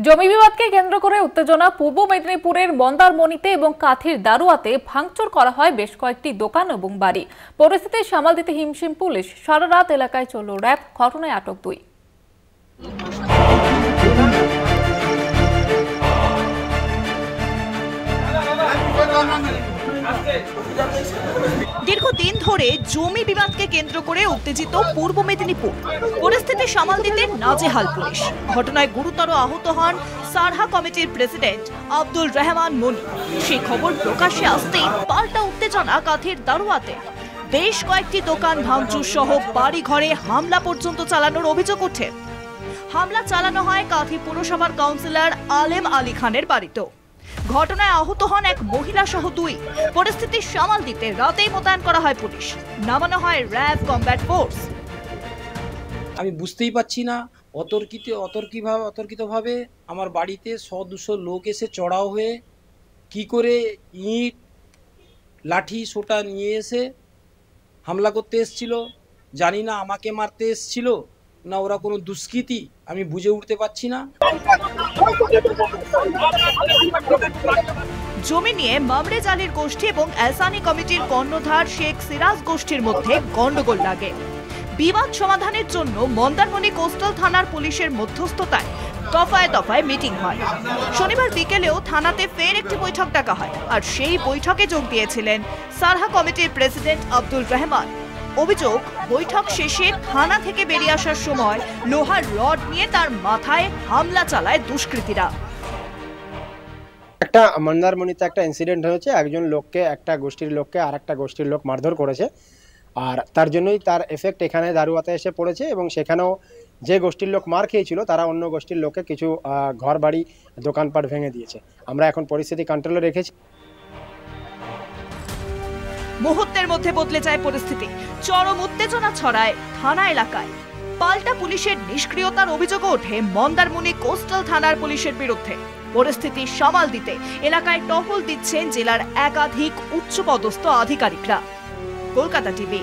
জমি বিবাদকে কেন্দ্র করে উত্তেজনা পূর্ব মেদিনীপুরের মন্দারমণিতে এবং কাথির দারুয়াতে ভাঙচুর করা হয় বেশ কয়েকটি দোকান এবং বাড়ি। পরিস্থিতি সামাল দিতে হিমশিম পুলিশ। সারা রাত এলাকায় চলল র‍্যাব। ঘটনায় আটক 2। দীর্ঘদিন ধরে জমি বিবাদকে কেন্দ্র করে উত্তেজিত পূর্ব মেদিনীপুর। পরিস্থিতি সামাল দিতে নাজেহাল পুলিশ। ঘটনায় গুরুতর আহত হন সারহা কমিটির প্রেসিডেন্ট আব্দুল রহমান মনি। সেই খবর প্রকাশ্যে আসতেই পাল্টা উত্তেজনা কাথির দারুয়াতে। বেশ কয়েকটি দোকান ভাঙচুর সহ বাড়ি ঘরে হামলা পর্যন্ত চালানোর অভিযোগ ওঠে। হামলা চালানো হয় কাথি পুরসভার কাউন্সিলর আলেম আলী খানের বাড়িতেও। ঘটনায় আহত হন এক মহিলা সহ 2। পরিস্থিতি সামাল দিতে রাতেই মোতায়েন করা হয় পুলিশ। নামানো হয় র‍্যাব কমব্যাট ফোর্স। আমি বুঝতেই পারছি না, অতর্কিতভাবে আমার বাড়িতে 100-200 লোক এসে চড়াও হয়ে কি করে ইট লাঠি সোটা নিয়ে এসে হামলা করতে এসেছিল। জানি না আমাকে মারতে এসেছিল না ওরা কোনো দুষ্কৃতী, আমি বুঝে উঠতে পারছি না। জমি নিয়ে মামরে জালির গোষ্ঠী এবং এহসানি কমিটির কর্ণধার শেখ সিরাজ গোষ্ঠীর মধ্যে গন্ডগোল লাগে। বিবাদ সমাধানের জন্য মন্দারমণি কোস্টাল থানার পুলিশের মধ্যস্থতায় দফায় দফায় মিটিং হয়। শনিবার বিকেলেও থানাতে ফের একটি বৈঠক ডাকা হয়, আর সেই বৈঠকে যোগ দিয়েছিলেন সারহা কমিটির প্রেসিডেন্ট আব্দুল রহমান। অভিযোগ, বৈঠক শেষে থানা থেকে বেরিয়ে আসার সময় লোহার রড নিয়ে তার মাথায় হামলা চালায় দুষ্কৃতীরা। একটা মন্দারমণিতে একটা ইনসিডেন্ট হয়েছে, একজন লোককে, একটা গোষ্ঠীর লোককে আর একটা গোষ্ঠীর লোক মারধর করেছে, আর তার জন্যই তার এফেক্ট এখানে দারুয়াতে এসে পড়েছে। এবং সেখানেও যে গোষ্ঠীর লোক মার খেয়েছিল তারা অন্য গোষ্ঠীর লোককে কিছু ঘর বাড়ি দোকানপাট ভেঙে দিয়েছে। আমরা এখন পরিস্থিতি কন্ট্রোলে রেখেছি। মুহূর্তের মধ্যে বদলে যায় পরিস্থিতি। চরম উত্তেজনা ছড়ায় থানা এলাকায়। পাল্টা পুলিশের নিষ্ক্রিয়তার অভিযোগ ওঠে মন্দারমণি কোস্টাল থানার পুলিশের বিরুদ্ধে। পরিস্থিতি সামাল দিতে এলাকায় টহল দিচ্ছেন জেলার একাধিক উচ্চপদস্থ আধিকারিকরা। কলকাতা টিভি।